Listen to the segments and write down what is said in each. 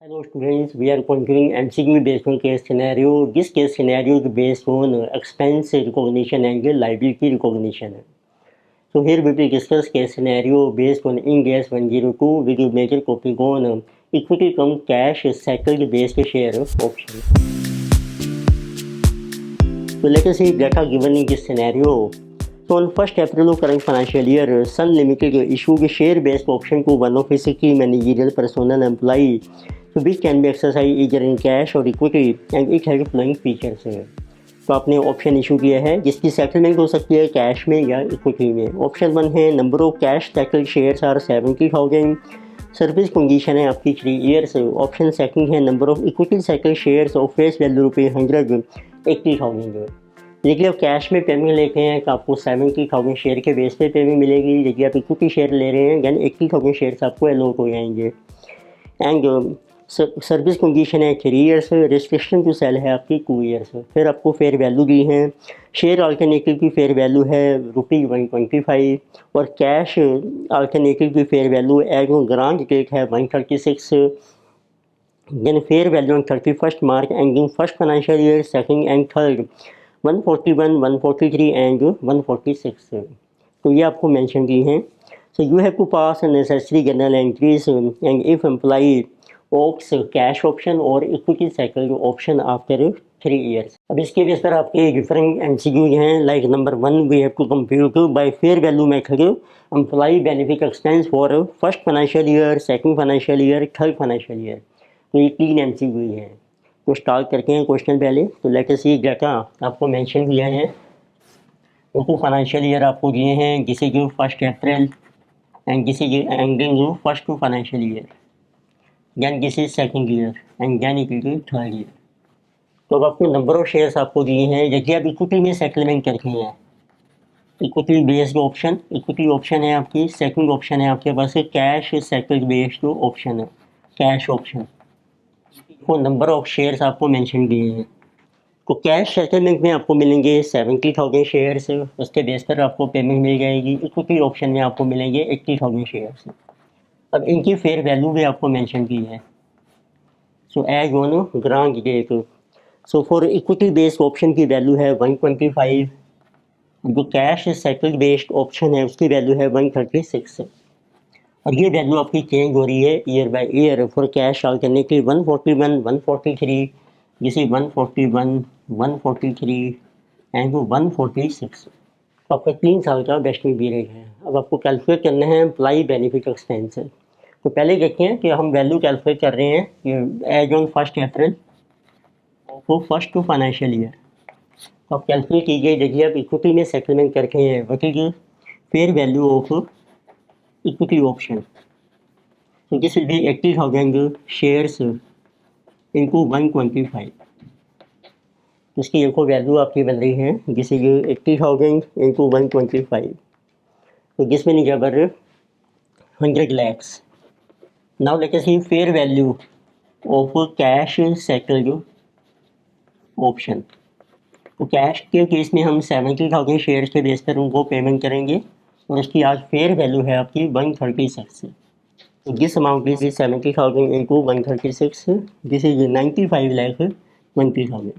Hello students, we are continuing MCQ based on case scenario. This case scenario is based on expense recognition and liability recognition. So here we will discuss case scenario based on Ind AS 102 with the major topic on equity cum cash cycle based share option. So let us see data given in this scenario. So on 1st April of current financial year, Sun Limited issued a share-based option to one of its key managerial personnel employee, which can be exercised either in cash or equity, and it has following features. तो आपने option issue किया है जिसकी settlement हो सकती है cash में या इक्विटी में। ऑप्शन 1 है number of cash settled shares are 70,000, service condition है आपकी 3 ईयर्स। ऑप्शन 2 है number of equity settled shares of face value ₹100 80,000। यदि आप कैश में पेमेंट लेते हैं तो आपको 70,000 शेयर के बेस पे पेमेंट मिलेगी। यदि आप इक्विटी शेयर ले रहे हैं देन 80,000 शेयर्स आपको अलॉट हो जाएंगे। एंड सर्विस कंडीशन है 3 ईयर्स, रिस्ट्रिक्शन टू सेल है आपकी 2 ईयर्स। फिर आपको फेयर वैल्यू दी है। शेयर अल्टरनेटिव की फेयर वैल्यू है ₹125 और कैश अल्टरनेटिव की fair value as on grant date है 136। Then fair value on 31 March ending first financial year, second and third 141, 143 and 146। तो ये आपको मेंशन की हैं। So you have to pass necessary general entries and if employee opts cash option or equity cycle option after 3 years. अब इसके base पर आपके different MCQ हैं। Like number 1 we have to compute by fair value method employee benefit expense for first financial year, second financial year, third financial year. तो ये 3 MCQ हैं। तो start करते हैं क्वेश्चन पहले। तो लेट अस सी डाटा आपको मेंशन किया है। तो फाइनेंशियल ईयर आपको दिए हैं जिसे कि 1 अप्रैल एंड जिसे ending 1 financial year, then this is second year and then it is third year. तो अब आपको नंबर ऑफ शेयर्स आपको दिए हैं। यदि आप इक्विटी में सेटलमेंट करते हैं, equity based option, equity option है आपकी। सेकंड ऑप्शन है आपके पास कैश सेटल्ड बेस्ड ऑप्शन है, कैश ऑप्शन। को नंबर ऑफ शेयर्स आपको मेंशन किए हैं। तो कैश सेटलमेंट में आपको मिलेंगे 70,000 शेयर्स, उसके बेस पर आपको पेमेंट मिल जाएगी। इक्विटी ऑप्शन में आपको मिलेंगे 80,000 शेयर्स। अब इनकी फेयर वैल्यू भी आपको मेंशन की है। So as on grant date, so for equity based option की वैल्यू है 125। जो कैश सेटल्ड बेस्ड ऑप्शन है उसकी वैल्यू है 136। और ये वैल्यू आपकी चेंज हो रही है year by year. For cash alternative 141, 143, जिसे 141, 143 एंड 146। तो आपका 3 साल का वेस्टिंग पीरियड है। अब आपको कैलकुलेट करना है एम्प्लॉई बेनिफिट एक्सपेंस। तो पहले देखते हैं कि हम वैल्यू कैलकुलेट कर रहे हैं कि as on 1 April for first financial year. तो आप कैलकुलेट कीजिए। यदि आप इक्विटी में सेटलमेंट करके हैं what is fair value of equity option. So this will be 80,000 shares into 125. इसकी देखो वैल्यू आपकी बन रही है जिसे 80,000 into 125। तो दिस में निकल 100 lakhs. Now let us see fair value of cash settled option. तो कैश के केस में हम 70,000 शेयर्स के बेस पर उनको पेमेंट करेंगे और उसकी आज फेयर वैल्यू है आपकी 136। तो this amount is 70,000 into 136, this is 95,20,000।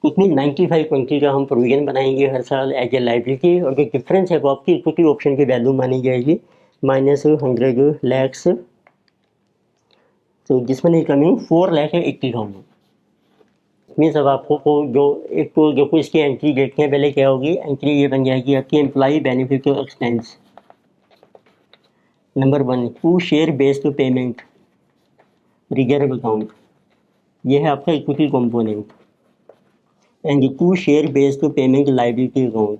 इसमें 95,20 का हम प्रोविजन बनाएंगे हर साल एज ए लाइबिलिटी, और जो डिफरेंस है वो आपकी इक्विटी ऑप्शन की वैल्यू मानी जाएगी -100 lakhs। तो this one is coming 4,80,000। Means अब आपको जो एक तो देखो इसकी एंट्री देखते हैं पहले क्या होगी। एंट्री ये बन जाएगी आपकी employee benefit expense. Number 1 to share based payment reserve account, ये है आपका equity component. And to share based payment liability account,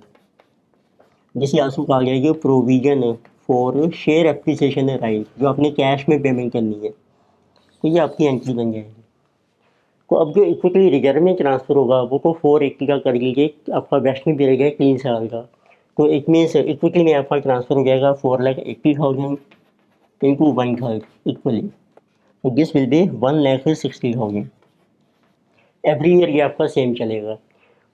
जिसे आंसू कहा जाएगी provision for share appreciation right, जो आपने कैश में पेमेंट करनी है। तो ये आपकी एंट्री बन जाएगी। तो अब जो इक्विटी रिजर्व में ट्रांसफ़र होगा वो तो 480 का कर लीजिए। आपका वेस्टिंग पीरियड है 3 साल का। तो इट मीन्स इक्विटी में आपका ट्रांसफ़र हो जाएगा 4,80,000 इंटू 1/3 इक्वली। तो this will B 1,60,000 every year. ये आपका सेम चलेगा।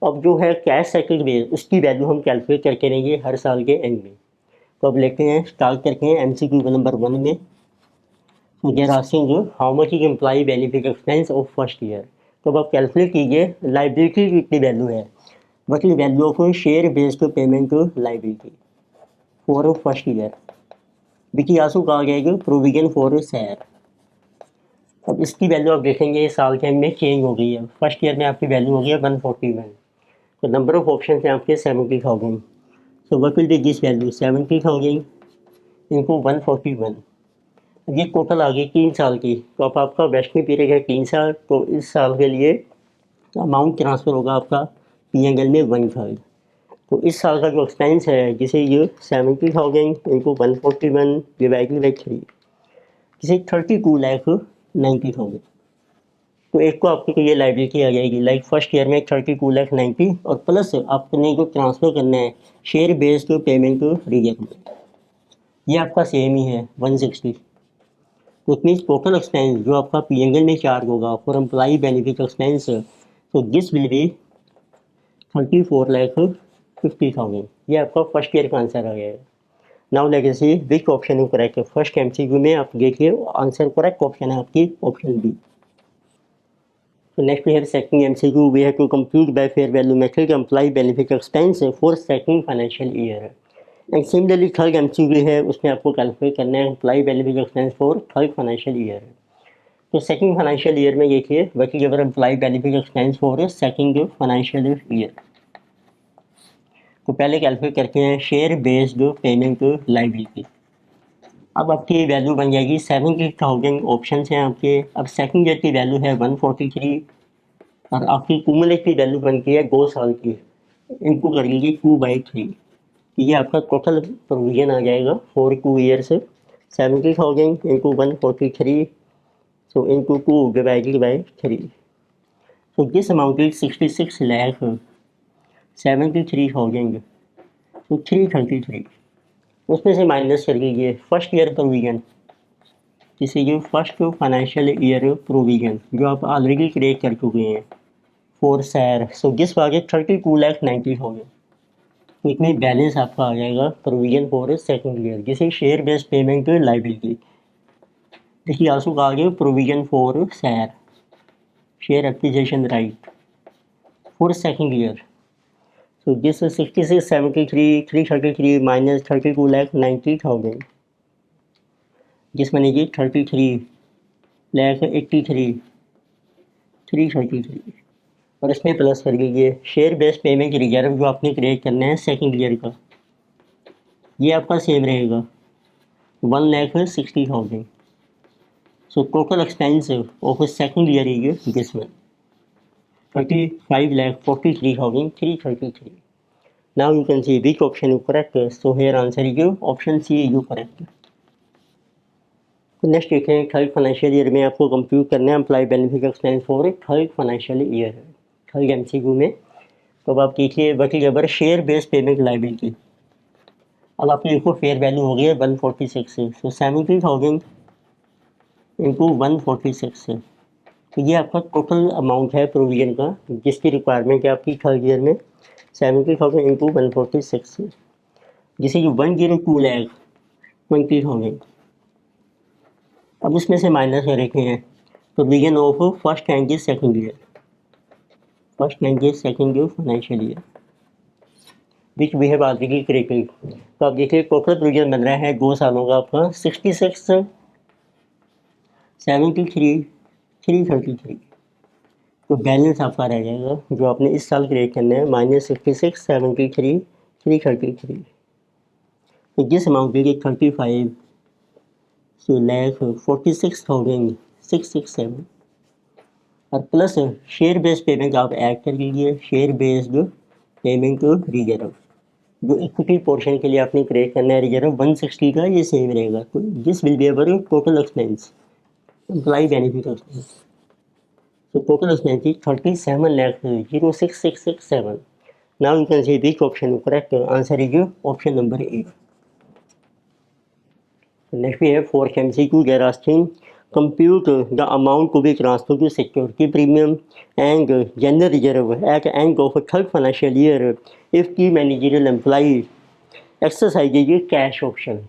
अब जो है कैश साइकिल बेस उसकी वैल्यू हम कैलकुलेट करके रहेंगे हर साल के एंड में। तो अब लेते हैं स्टार्ट करते हैं एमसीक्यू नंबर 1 में। They are asking you how much is employee benefit expense of first year. तो अब आप कैलकुलेट कीजिए लाइबिलिटी की कितनी वैल्यू है, what is value of share based payment liability for first year which is also कहा गया है प्रोविजन फॉर शेयर। अब इसकी वैल्यू आप देखेंगे साल के में चेंज हो गई है। फर्स्ट ईयर में आपकी वैल्यू हो गई है 141। तो नंबर ऑफ ऑप्शन हैं आपके 70,000। So what will be this value 70,000 into 141। ये टोटल आ गई 3 साल की। तो अब आपका वेस्टिंग पीरियड है 3 साल, तो इस साल के लिए अमाउंट ट्रांसफ़र होगा आपका PNL में 1/3। तो इस साल का जो एक्सपेंस है जिसे ये 70,000 इंटू 141 डिवाइडेड बाई 3 जिसे 32,90,000। तो एक को आपको ये लाइबिलिटी आ जाएगी लाइक फर्स्ट ईयर में 32,90,000 और प्लस आपने जो ट्रांसफ़र करना है शेयर बेस्ड पेमेंट रिजर्व में, ये आपका सेम ही है 160। तो इट मीन्स टोटल एक्सपेंस जो आपका PNL में चार्ज होगा फॉर एम्प्लॉई बेनिफिट एक्सपेंस, तो दिस विल बी 34,50,000। ये आपका फर्स्ट ईयर का आंसर आ गया है। Now let's see which option is correct. First MCQ में आप देखिए आंसर करेक्ट ऑप्शन है आपकी option B. So next we have second MCQ. We have to compute by fair value method employee benefit expense for second financial year. And similarly third MCQ है उसमें आपको calculate करना है employee benefit expense for third financial year. तो second financial year में देखिए what is our employee benefit expense for second financial year. तो पहले कैलकुलेट करते हैं शेयर बेस्ड पेमेंट लाइबिलिटी। अब आपकी वैल्यू बन जाएगी 70,000। ऑप्शन हैं आपके। अब सेकंड ईयर की वैल्यू है 143 और आपकी कुमुलेटिव वैल्यू बनती है 2 साल की। इनको कर लीजिए 2/3। ये आपका टोटल प्रोविजन आ जाएगा for 2 years 70,000 into 143 so into 2 divided by 3. So this amount is 66,73,000 so 333। उसमें से माइनस कर लीजिए फर्स्ट ईयर प्रोविजन, जिसे ये फर्स्ट फाइनेंशियल ईयर प्रोविजन जो आप ऑलरेडी क्रिएट कर चुके हैं फॉर शेयर। सो दिस आ गया 32,90,000। तो इसमें बैलेंस आपका आ जाएगा प्रोविजन फॉर सेकंड ईयर जिसे शेयर बेस्ड पेमेंट लाइबिलिटी। देखिए आंसू कहा गया provision for share acquisition right for second year. So this 6673 333 minus 32,90,000 जिस बनेगी 33,83 333 और इसमें प्लस कर लीजिए शेयर बेस्ड पेमेंट रिजर्व जो आपने क्रिएट करना है सेकंड ईयर का, ये आपका सेम रहेगा 1,60,000। So total expense of a second year is this one 35,43,333। Now you can see which option is correct. So here answer is option C is correct. तो next देखें third financial year में आपको compute करना है employee benefit expense for third financial year third MCQ में। तो अब आप देखिए what is our share based payment liability. अब आपकी देखो फेयर वैल्यू हो गई है 146 सो 70,000 इंटू 146 है। तो ये आपका टोटल अमाउंट है प्रोविजन का जिसकी रिक्वायरमेंट है आपकी थर्ड ईयर में 70,000 इंटू 146 है, जिसे जो 102,20,000। अब इसमें से माइनस कर रखे हैं provision of first and second year financial year which we have already created. तो आप देखिए टोटल प्रोविजन बन रहा है 2 सालों का आपका 66 73 333। तो बैलेंस आपका रह जाएगा जो आपने इस साल क्रिएट करना है माइनस 66 73 333। तो जिस अमाउंट की 35 46,667 और प्लस शेयर बेस्ड पेमेंट आप ऐड कर लीजिए शेयर बेस्ड पेमेंट रिजर्व जो इक्विटी पोर्शन के लिए आपने क्रिएट करना है रिजर्व 160 का, ये सेम रहेगा। तो this will be our total expense employee benefit expense. So total expense is 37,06,667। Now you can see which option is correct. Answer is option number A. Next we have fourth MCQ. They are asking compute the amount to be transferred to security premium and general reserve at end of third financial year if key managerial employee exercises cash option।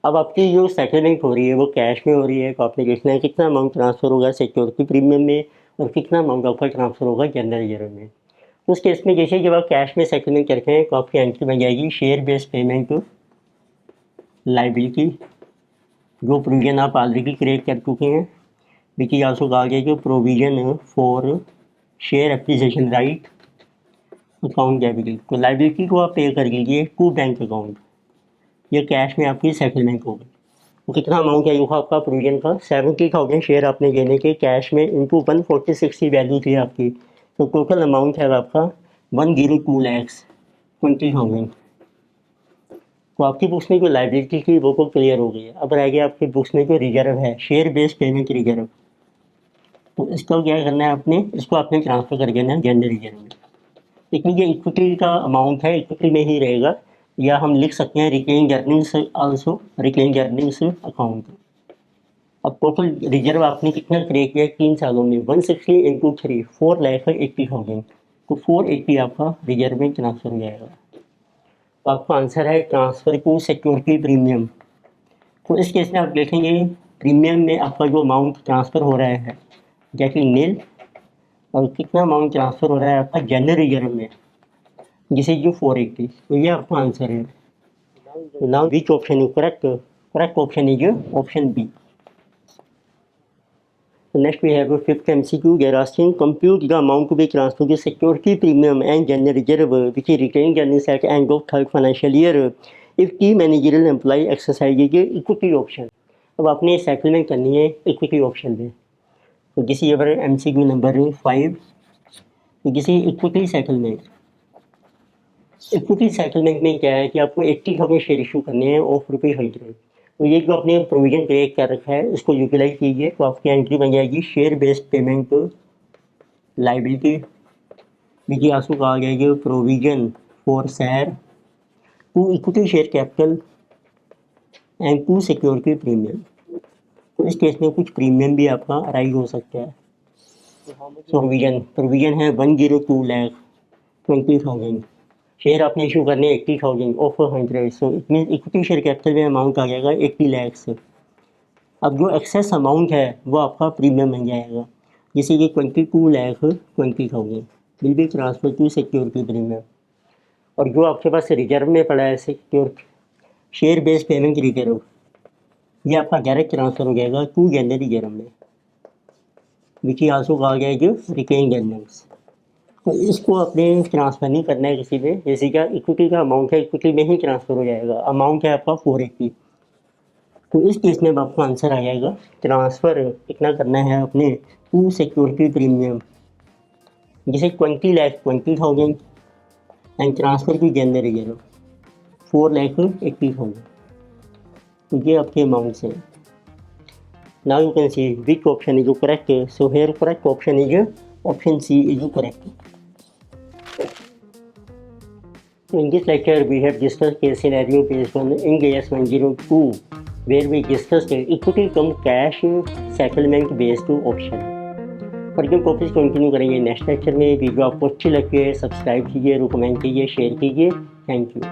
अब आपकी जो settlement हो रही है वो cash में हो रही है, तो आपने देखना है कितना अमाउंट ट्रांसफ़र होगा सिक्योरिटी प्रीमियम में और कितना अमाउंट आपका ट्रांसफ़र होगा जनरल रिजर्व में। उस केस में जैसे जब आप कैश में सेटलमेंट करते हैं तो आपकी एंट्री बन जाएगी शेयर बेस्ड पेमेंट लाइबिलिटी, जो प्रोविजन आप ऑलरेडी क्रिएट कर चुके हैं, विच इज ऑल्सो कहा गया कि provision for share application right account debit. तो लाइबिलिटी को आप पे कर लीजिए टू बैंक अकाउंट, ये कैश में आपकी सेटलमेंट होगी। तो कितना अमाउंट है होगा आपका प्रोविजन का, 70,000 शेयर आपने लेने के कैश में इंटू 146 की वैल्यू थी आपकी, तो टोटल अमाउंट है आपका 102,20,000। तो आपकी बुक्स में जो लाइबिलिटी थी वो क्लियर हो गई है। अब रह गया आपकी बुक्स में जो रिजर्व है, शेयर बेस्ड पेमेंट रिजर्व। तो इसका क्या करना है आपने, इसको आपने ट्रांसफ़र कर देना है जनरल रिजर्व में। लेकिन ये इक्विटी का अमाउंट है, इक्विटी में ही रहेगा, या हम लिख सकते हैं retained earnings also, retained earnings account. अब टोटल रिजर्व आपने कितना क्रिएट किया 3 सालों में, 160 इंटू 3 4,80,000, तो 480 आपका रिजर्व में ट्रांसफ़र हो जाएगा। तो आपका आंसर है ट्रांसफ़र टू सिक्योरिटी प्रीमियम। तो इस केस में आप देखेंगे प्रीमियम में आपका जो अमाउंट ट्रांसफ़र हो रहा है जैसे नील, और कितना अमाउंट ट्रांसफ़र हो रहा है आपका जनरल रिजर्व में, जिसे जो 480। तो ये आपका आंसर है। Now which option is correct? Correct option is option B. Next we have a fifth MCQ. They are asking compute the amount to be transferred to security premium and general reserve which is retained earnings at end of third financial year if key managerial employee exercises equity option। अब आपने settlement करनी है equity option में। तो this is our MCQ number 5। तो this is equity settlement. Equity settlement में क्या है कि आपको 80,000 शेयर इशू करने हैं ऑफ ₹100। तो ये जो आपने प्रोविजन क्रिएट कर रखा है इसको यूटिलाइज कीजिए, तो आपकी एंट्री बन जाएगी share based payment liability, which आंसू कहा जाएगा provision for share to equity share capital and to security premium. तो इस केस में कुछ प्रीमियम भी आपका अराइज हो सकता है। प्रोविजन है 102,20,000 शेयर आपने इशू करने 80,000 of 100, so it mean equity share capital में अमाउंट आ जाएगा 80 लाख से। अब जो एक्सेस अमाउंट है वो आपका प्रीमियम बन जाएगा, जैसे कि 22,20,000 will be transfer to security premium. और जो आपके पास रिजर्व में पड़ा है secure share based payment reserve, ये आपका डायरेक्ट ट्रांसफर हो जाएगा टू जनरल रिजर्व में, विच इज आल्सो कहा जाएगा रिटेन्ड अर्निंग्स। तो इसको आपने ट्रांसफ़र नहीं करना है किसी में, जैसे क्या इक्विटी का अमाउंट है इक्विटी में ही ट्रांसफ़र हो जाएगा। अमाउंट है आपका 480। तो इस केस में आपका आंसर आ जाएगा ट्रांसफ़र कितना करना है आपने टू सिक्योरिटी प्रीमियम, जिसे 20,20,000 and transfer to general reserve 4,80,000। तो ये आपके अमाउंट्स हैं। Now you can see which option is correct. So here correct option is option C is correct. In this lecture, we have discussed a scenario based on Ind AS 102, where we discussed equity cum cash settlement based option। Further topics continue करेंगे next lecture में। Video आपको अच्छी लगती है subscribe कीजिए, recommend कीजिए, share कीजिए। Thank you.